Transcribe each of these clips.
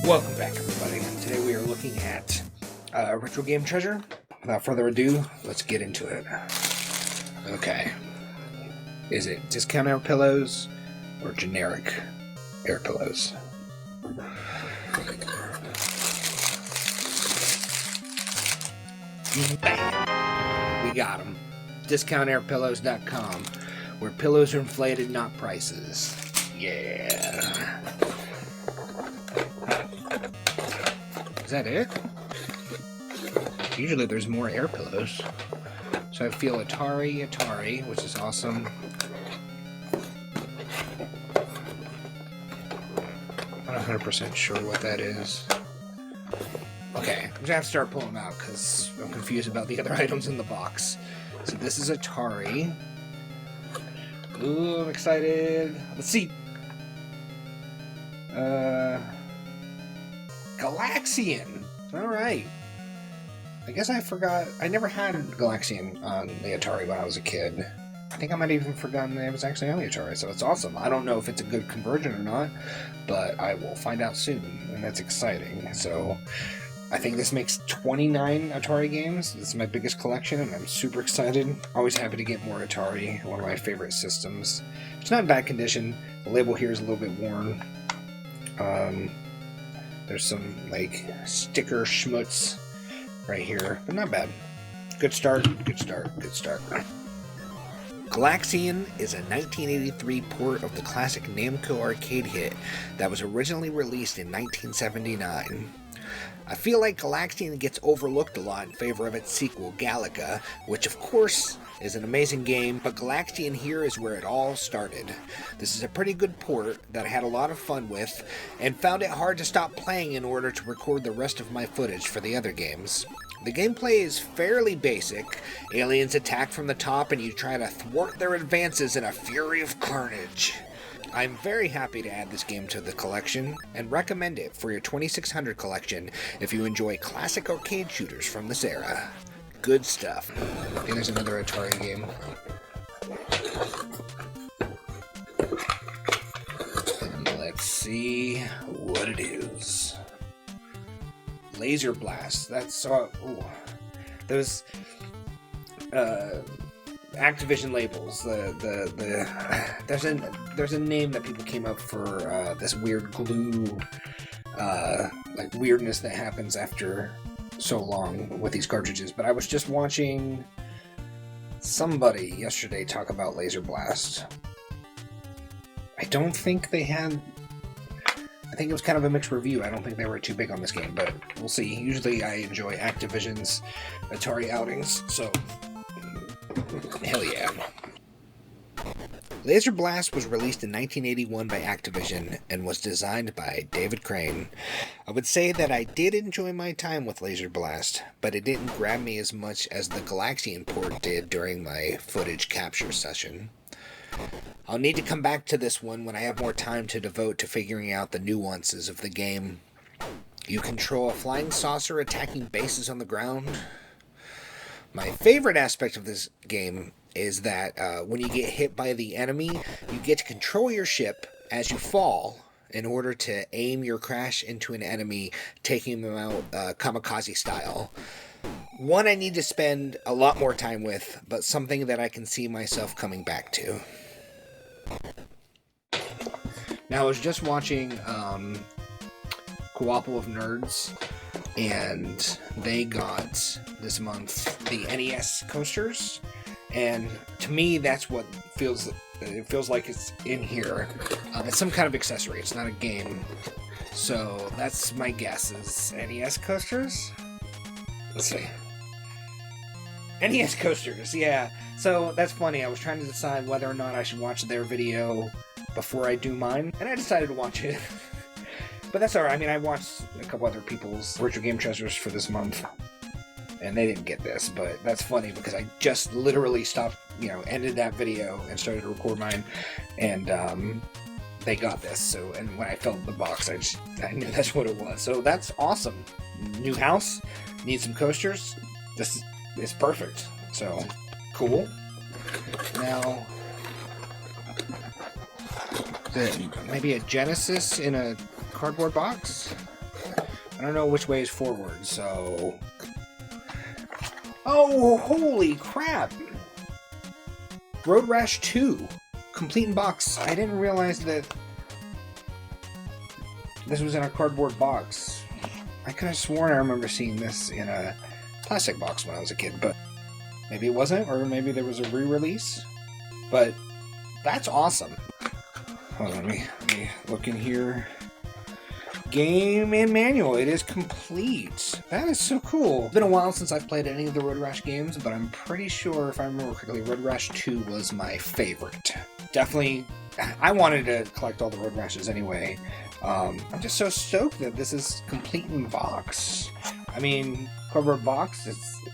Welcome back, everybody. Today we are looking at retro game treasure. Without further ado, let's get into it. Okay. Is it discount air pillows or generic air pillows? Bang! We got them. DiscountAirPillows.com, where pillows are inflated, not prices. Yeah. Is that it? Usually there's more air pillows. So I feel Atari, which is awesome. I'm not 100% sure what that is. Okay, I'm gonna have to start pulling them out because I'm confused about the other items in the box. So this is Atari. Ooh, I'm excited. Let's see. Galaxian. Alright. I guess I forgot. I never had Galaxian on the Atari when I was a kid. I think I might have even forgotten that it was actually on the Atari, so it's awesome. I don't know if it's a good conversion or not, but I will find out soon, and that's exciting. So I think this makes 29 Atari games. This is my biggest collection, and I'm super excited. Always happy to get more Atari, one of my favorite systems. It's not in bad condition. The label here is a little bit worn. There's some, like, sticker schmutz right here, but not bad. Good start, good start, good start. Galaxian is a 1983 port of the classic Namco arcade hit that was originally released in 1979. I feel like Galaxian gets overlooked a lot in favor of its sequel, Galaga, which of course is an amazing game, but Galaxian here is where it all started. This is a pretty good port that I had a lot of fun with, and found it hard to stop playing in order to record the rest of my footage for the other games. The gameplay is fairly basic. Aliens attack from the top and you try to thwart their advances in a fury of carnage. I'm very happy to add this game to the collection, and recommend it for your 2600 collection if you enjoy classic arcade shooters from this era. Good stuff. Okay, there's another Atari game. And let's see what it is. Laser Blast. That's those Activision labels. There's a name that people came up for this weird glue, like weirdness that happens after so long with these cartridges. But I was just watching somebody yesterday talk about Laser Blast. I don't think they had. I think it was kind of a mixed review. I don't think they were too big on this game, but we'll see. Usually I enjoy Activision's Atari outings, so hell yeah. Laser Blast was released in 1981 by Activision and was designed by David Crane. I would say that I did enjoy my time with Laser Blast, but it didn't grab me as much as the Galaxian port did during my footage capture session. I'll need to come back to this one when I have more time to devote to figuring out the nuances of the game. You control a flying saucer attacking bases on the ground. My favorite aspect of this game is that when you get hit by the enemy, you get to control your ship as you fall in order to aim your crash into an enemy, taking them out kamikaze style. One I need to spend a lot more time with, but something that I can see myself coming back to. Now, I was just watching Co-op of Nerds, and they got this month the NES coasters, and to me that's what it feels like it's in here. It's some kind of accessory, it's not a game, so that's my guess is NES coasters. Let's see. NES coasters, yeah. So that's funny. I was trying to decide whether or not I should watch their video before I do mine, and I decided to watch it. But that's alright. I mean, I watched a couple other people's retro game treasures for this month, and they didn't get this, but that's funny because I just literally stopped, ended that video and started to record mine, and they got this. So, and when I felt the box, I knew that's what it was. So that's awesome. New house, need some coasters. This is perfect. So cool. Now, maybe a Genesis in a cardboard box. I don't know which way is forward, so... Oh, holy crap! Road Rash 2. Complete in box. I didn't realize that this was in a cardboard box. I could have sworn I remember seeing this in a plastic box when I was a kid, but maybe it wasn't, or maybe there was a re-release. But that's awesome. Hold on, let me look in here. Game and manual. It is complete. That is so cool. It's been a while since I've played any of the Road Rash games, but I'm pretty sure, if I remember correctly, Road Rash 2 was my favorite. Definitely, I wanted to collect all the Road Rashes anyway. I'm just so stoked that this is complete in box. I mean, cardboard box,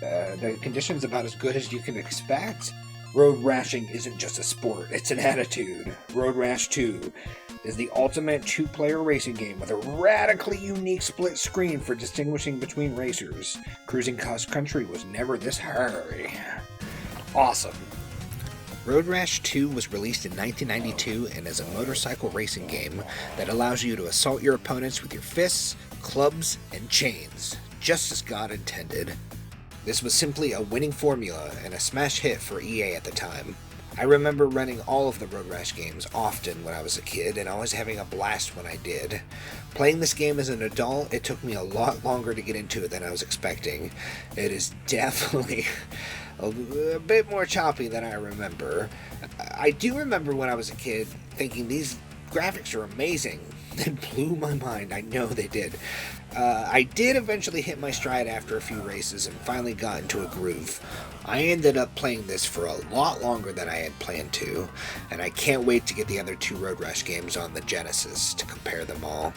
the condition's about as good as you can expect. Road rashing isn't just a sport, it's an attitude. Road Rash 2 is the ultimate two-player racing game with a radically unique split screen for distinguishing between racers. Cruising cross country was never this hard. Awesome. Road Rash 2 was released in 1992 and is a motorcycle racing game that allows you to assault your opponents with your fists, clubs, and chains, just as God intended. This was simply a winning formula and a smash hit for EA at the time. I remember running all of the Road Rash games often when I was a kid, and always having a blast when I did. Playing this game as an adult, it took me a lot longer to get into it than I was expecting. It is definitely a bit more choppy than I remember. I do remember when I was a kid thinking these graphics are amazing. It blew my mind. I know they did. I did eventually hit my stride after a few races and finally got into a groove. I ended up playing this for a lot longer than I had planned to, and I can't wait to get the other two Road Rash games on the Genesis to compare them all.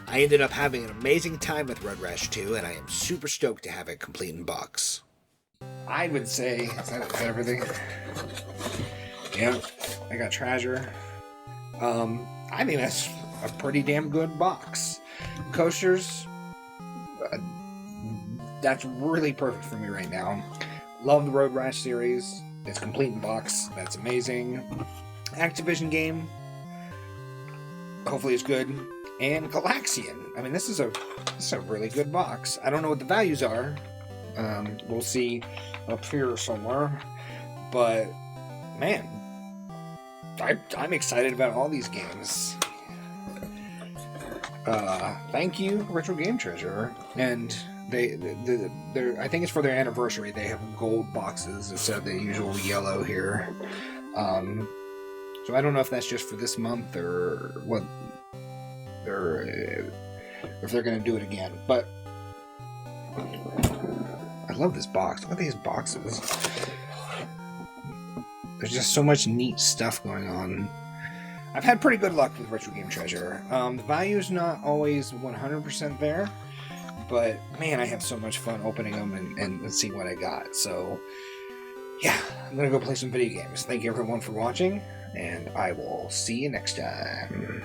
I ended up having an amazing time with Road Rash 2, and I am super stoked to have it complete in box. I would say, is that everything? Yep, I got Treasure. I think that's a pretty damn good box. Coasters, that's really perfect for me right now. Love the Road Rash series. It's complete in box. That's amazing. Activision game. Hopefully it's good. And Galaxian. I mean, this is a really good box. I don't know what the values are. We'll see up here somewhere. But man, I'm excited about all these games. Thank you, Retro Game Treasure. And they're, I think it's for their anniversary. They have gold boxes instead of the usual yellow here. So I don't know if that's just for this month or what, or if they're going to do it again. But I love this box. Look at these boxes. There's just so much neat stuff going on. I've had pretty good luck with Retro Game Treasure. The value's not always 100% there, but man, I have so much fun opening them and see what I got. So, yeah, I'm gonna go play some video games. Thank you everyone for watching, and I will see you next time.